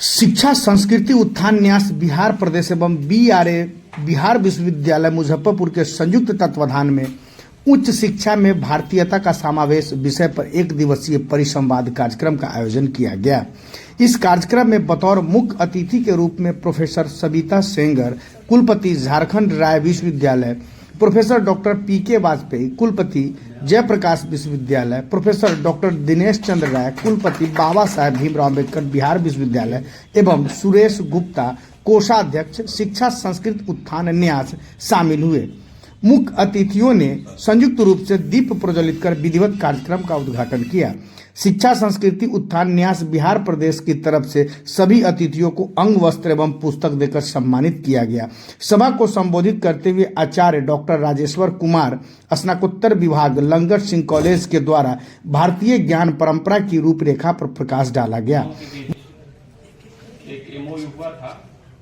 शिक्षा संस्कृति उत्थान न्यास बिहार प्रदेश एवं बीआरए बिहार विश्वविद्यालय मुजफ्फरपुर के संयुक्त तत्वाधान में उच्च शिक्षा में भारतीयता का समावेश विषय पर एक दिवसीय परिसंवाद कार्यक्रम का आयोजन किया गया। इस कार्यक्रम में बतौर मुख्य अतिथि के रूप में प्रोफेसर सविता सेंगर, कुलपति झारखंड राय विश्वविद्यालय, प्रोफेसर डॉक्टर पीके वाजपेयी, कुलपति जयप्रकाश विश्वविद्यालय, प्रोफेसर डॉक्टर दिनेश चंद्र राय, कुलपति बाबा साहेब भीमराव अम्बेडकर बिहार विश्वविद्यालय एवं सुरेश गुप्ता, कोषाध्यक्ष शिक्षा संस्कृत उत्थान न्यास शामिल हुए। मुख्य अतिथियों ने संयुक्त रूप से दीप प्रज्वलित कर विधिवत कार्यक्रम का उद्घाटन किया। शिक्षा संस्कृति उत्थान न्यास बिहार प्रदेश की तरफ से सभी अतिथियों को अंग वस्त्र एवं पुस्तक देकर सम्मानित किया गया। सभा को संबोधित करते हुए आचार्य डॉक्टर राजेश्वर कुमार, स्नातकोत्तर विभाग, लंगर सिंह कॉलेज के द्वारा भारतीय ज्ञान परंपरा की रूपरेखा पर प्रकाश डाला गया। एक एमओयू हुआ था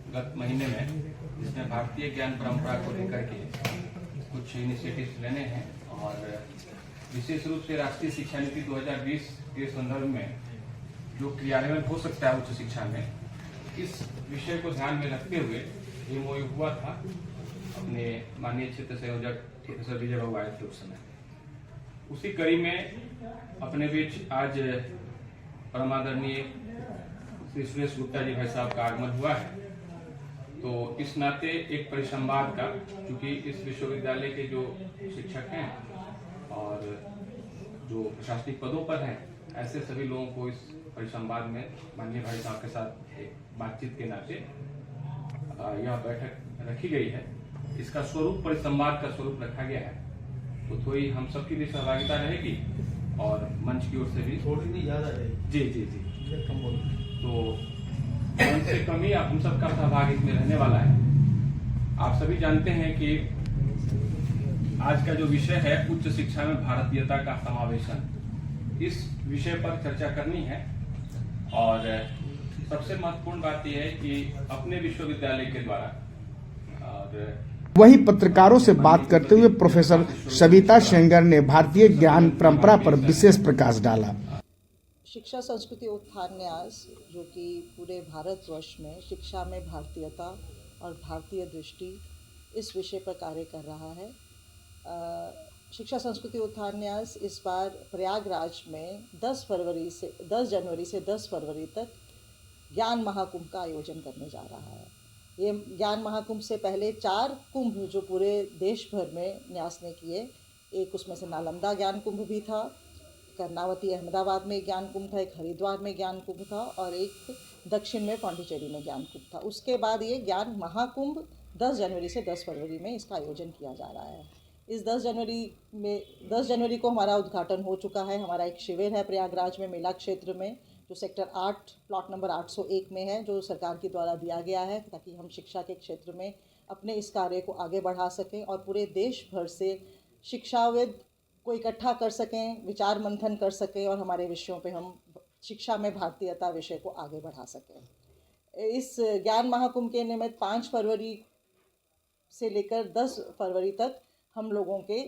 गत महीने में, जिसमें भारतीय ज्ञान परंपरा को लेकर के कुछ इनिशिएटिव्स लेने हैं और विशेष रूप से राष्ट्रीय शिक्षा नीति 2020 के संदर्भ में जो क्रियान्वयन हो सकता है उच्च शिक्षा में, इस विषय को ध्यान में रखते हुए एमओयू हुआ था। अपने माननीय क्षेत्र संयोजक प्रोफेसर विजय बाबू आए थे उस समय। उसी कड़ी में अपने बीच आज परमादरणीय श्री सुरेश गुप्ता जी भाई साहब का आगमन हुआ है। तो इस नाते एक परिसंवाद का, क्योंकि इस विश्वविद्यालय के जो शिक्षक हैं और जो प्रशासनिक पदों पर हैं, ऐसे सभी लोगों को इस परिसंवाद में माननीय भाई साहब के साथ एक बातचीत के नाते यह बैठक रखी गई है। इसका स्वरूप परिसंवाद का स्वरूप रखा गया है, तो थोड़ी हम सबकी भी सहभागिता रहेगी और मंच की ओर से भी थोड़ी ज्यादा रहेगी। जी जी जी, तो से कम ही हम सबका सहभाग इसमें रहने वाला है। आप सभी जानते हैं कि आज का जो विषय है उच्च शिक्षा में भारतीयता का समावेशन, इस विषय पर चर्चा करनी है। और सबसे महत्वपूर्ण बात यह है कि अपने विश्वविद्यालय के द्वारा और वही पत्रकारों से बात करते हुए प्रोफेसर सविता सेंगर ने भारतीय ज्ञान परंपरा पर विशेष प्रकाश डाला। शिक्षा संस्कृति उत्थान न्यास, जो कि पूरे भारतवर्ष में शिक्षा में भारतीयता और भारतीय दृष्टि, इस विषय पर कार्य कर रहा है। शिक्षा संस्कृति उत्थान न्यास इस बार प्रयागराज में 10 जनवरी से 10 फरवरी तक ज्ञान महाकुंभ का आयोजन करने जा रहा है। ये ज्ञान महाकुंभ से पहले 4 कुंभ जो पूरे देश भर में न्यास ने किए, एक उसमें से नालंदा ज्ञान कुंभ भी था, कर्नावती अहमदाबाद में ज्ञान कुंभ था, एक हरिद्वार में ज्ञान कुंभ था और एक दक्षिण में पांडिचेरी में ज्ञान कुंभ था। उसके बाद ये ज्ञान महाकुंभ 10 जनवरी से 10 फरवरी में इसका आयोजन किया जा रहा है। इस 10 जनवरी को हमारा उद्घाटन हो चुका है। हमारा एक शिविर है प्रयागराज में मेला क्षेत्र में, जो सेक्टर 8 प्लॉट नंबर 801 में है, जो सरकार के द्वारा दिया गया है ताकि हम शिक्षा के क्षेत्र में अपने इस कार्य को आगे बढ़ा सकें और पूरे देश भर से शिक्षाविद को इकट्ठा कर सकें, विचार मंथन कर सकें और हमारे विषयों पे हम शिक्षा में भारतीयता विषय को आगे बढ़ा सकें। इस ज्ञान महाकुंभ के निमित्त 5 फरवरी से लेकर 10 फरवरी तक हम लोगों के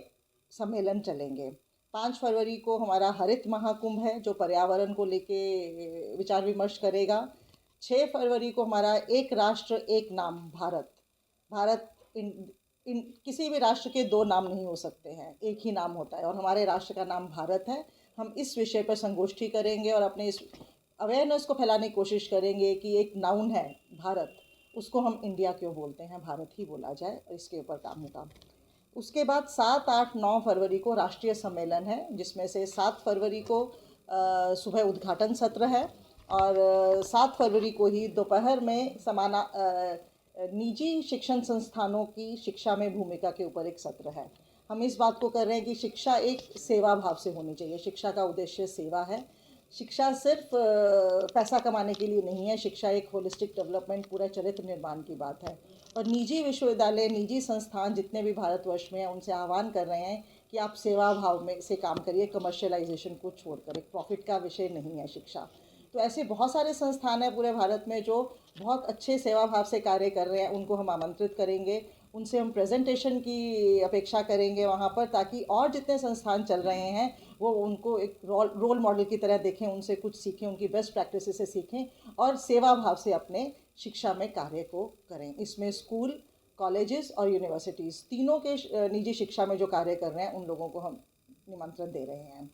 सम्मेलन चलेंगे। 5 फरवरी को हमारा हरित महाकुंभ है, जो पर्यावरण को लेके विचार विमर्श करेगा। 6 फरवरी को हमारा एक राष्ट्र एक नाम भारत किसी भी राष्ट्र के 2 नाम नहीं हो सकते हैं, एक ही नाम होता है और हमारे राष्ट्र का नाम भारत है। हम इस विषय पर संगोष्ठी करेंगे और अपने इस अवेयरनेस को फैलाने की कोशिश करेंगे कि एक नाउन है भारत, उसको हम इंडिया क्यों बोलते हैं, भारत ही बोला जाए, इसके ऊपर काम होगा। उसके बाद 7, 8, 9 फरवरी को राष्ट्रीय सम्मेलन है, जिसमें से 7 फरवरी को सुबह उद्घाटन सत्र है और 7 फरवरी को ही दोपहर में निजी शिक्षण संस्थानों की शिक्षा में भूमिका के ऊपर एक सत्र है। हम इस बात को कर रहे हैं कि शिक्षा एक सेवा भाव से होनी चाहिए। शिक्षा का उद्देश्य सेवा है। शिक्षा सिर्फ पैसा कमाने के लिए नहीं है। शिक्षा एक होलिस्टिक डेवलपमेंट, पूरा चरित्र निर्माण की बात है। और निजी विश्वविद्यालय, निजी संस्थान जितने भी भारतवर्ष में हैं, उनसे आह्वान कर रहे हैं कि आप सेवा भाव में से काम करिए, कमर्शियलाइजेशन को छोड़कर। एक प्रॉफिट का विषय नहीं है शिक्षा। तो ऐसे बहुत सारे संस्थान हैं पूरे भारत में जो बहुत अच्छे सेवा भाव से कार्य कर रहे हैं। उनको हम आमंत्रित करेंगे, उनसे हम प्रेजेंटेशन की अपेक्षा करेंगे वहाँ पर, ताकि और जितने संस्थान चल रहे हैं वो उनको एक रोल मॉडल की तरह देखें, उनसे कुछ सीखें, उनकी बेस्ट प्रैक्टिसेस से सीखें और सेवा भाव से अपने शिक्षा में कार्य को करें। इसमें स्कूल, कॉलेजेस और यूनिवर्सिटीज़ तीनों के निजी शिक्षा में जो कार्य कर रहे हैं उन लोगों को हम निमंत्रण दे रहे हैं।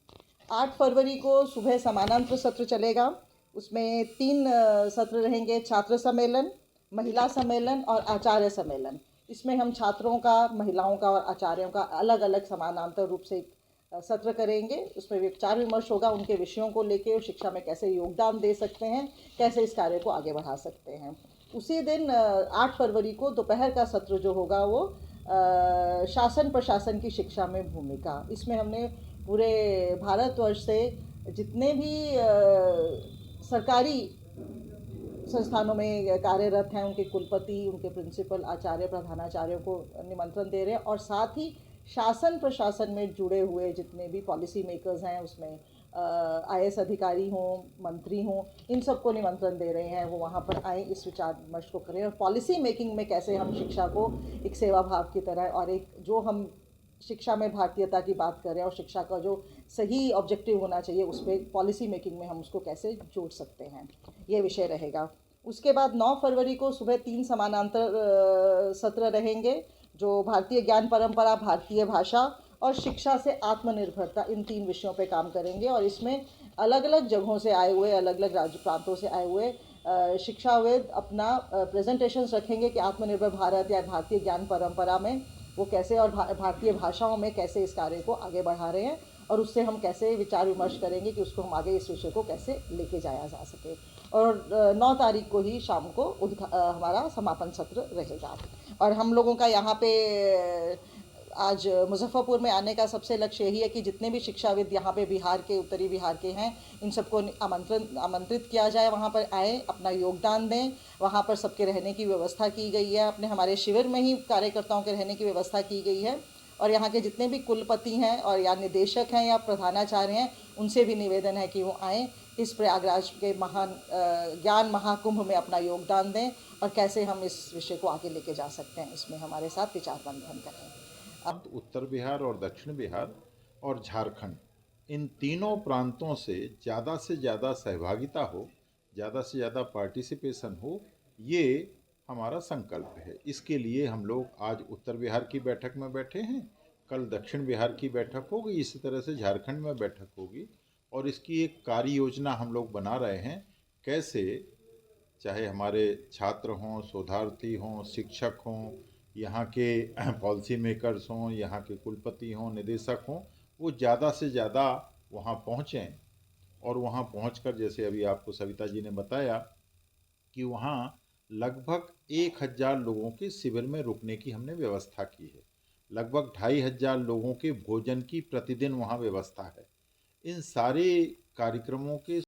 8 फरवरी को सुबह समानांतर सत्र चलेगा। उसमें 3 सत्र रहेंगे, छात्र सम्मेलन, महिला सम्मेलन और आचार्य सम्मेलन। इसमें हम छात्रों का, महिलाओं का और आचार्यों का अलग अलग समानांतर रूप से सत्र करेंगे। उसमें विचार विमर्श होगा उनके विषयों को लेकर, शिक्षा में कैसे योगदान दे सकते हैं, कैसे इस कार्य को आगे बढ़ा सकते हैं। उसी दिन 8 फरवरी को दोपहर का सत्र जो होगा वो शासन प्रशासन की शिक्षा में भूमिका। इसमें हमने पूरे भारतवर्ष से जितने भी सरकारी संस्थानों में कार्यरत हैं उनके कुलपति, उनके प्रिंसिपल, आचार्य, प्रधानाचार्यों को निमंत्रण दे रहे हैं और साथ ही शासन प्रशासन में जुड़े हुए जितने भी पॉलिसी मेकर्स हैं, उसमें IAS अधिकारी हों, मंत्री हों, इन सबको निमंत्रण दे रहे हैं वो वहाँ पर आए, इस विचार विमर्श को करें और पॉलिसी मेकिंग में कैसे हम शिक्षा को एक सेवा भाव की तरह और एक जो हम शिक्षा में भारतीयता की बात करें और शिक्षा का जो सही ऑब्जेक्टिव होना चाहिए उस पर पॉलिसी मेकिंग में हम उसको कैसे जोड़ सकते हैं, ये विषय रहेगा। उसके बाद 9 फरवरी को सुबह 3 समानांतर सत्र रहेंगे जो भारतीय ज्ञान परंपरा, भारतीय भाषा और शिक्षा से आत्मनिर्भरता, इन 3 विषयों पे काम करेंगे और इसमें अलग अलग जगहों से आए हुए, अलग अलग राज्य प्रांतों से आए हुए शिक्षाविद अपना प्रेजेंटेशंस रखेंगे कि आत्मनिर्भर भारत या भारतीय ज्ञान परंपरा में वो कैसे और भारतीय भाषाओं में कैसे इस कार्य को आगे बढ़ा रहे हैं और उससे हम कैसे विचार विमर्श करेंगे कि उसको हम आगे इस विषय को कैसे लेके जाया जा सके। और 9 तारीख को ही शाम को हमारा समापन सत्र रहेगा। और हम लोगों का यहाँ पे आज मुजफ्फरपुर में आने का सबसे लक्ष्य यही है कि जितने भी शिक्षाविद यहाँ पे बिहार के, उत्तरी बिहार के हैं, इन सबको आमंत्रित किया जाए, वहाँ पर आए, अपना योगदान दें। वहाँ पर सबके रहने की व्यवस्था की गई है, अपने हमारे शिविर में ही कार्यकर्ताओं के रहने की व्यवस्था की गई है और यहाँ के जितने भी कुलपति हैं और या निदेशक हैं या प्रधानाचार्य हैं, उनसे भी निवेदन है कि वो आएँ, इस प्रयागराज के महान ज्ञान महाकुंभ में अपना योगदान दें और कैसे हम इस विषय को आगे लेके जा सकते हैं, इसमें हमारे साथ विचार मंथन करें। उत्तर बिहार और दक्षिण बिहार और झारखंड, इन तीनों प्रांतों से ज़्यादा सहभागिता हो, ज़्यादा से ज़्यादा पार्टिसिपेशन हो, ये हमारा संकल्प है। इसके लिए हम लोग आज उत्तर बिहार की बैठक में बैठे हैं, कल दक्षिण बिहार की बैठक होगी, इसी तरह से झारखंड में बैठक होगी और इसकी एक कार्य योजना हम लोग बना रहे हैं। कैसे चाहे हमारे छात्र हों, शोधार्थी हों, शिक्षक हों, यहाँ के पॉलिसी मेकर्स हों, यहाँ के कुलपति हों, निदेशक हों, वो ज़्यादा से ज़्यादा वहाँ पहुँचें और वहाँ पहुँचकर जैसे अभी आपको सविता जी ने बताया कि वहाँ लगभग 1000 लोगों के शिविर में रुकने की हमने व्यवस्था की है। लगभग 2500 लोगों के भोजन की प्रतिदिन वहाँ व्यवस्था है। इन सारे कार्यक्रमों के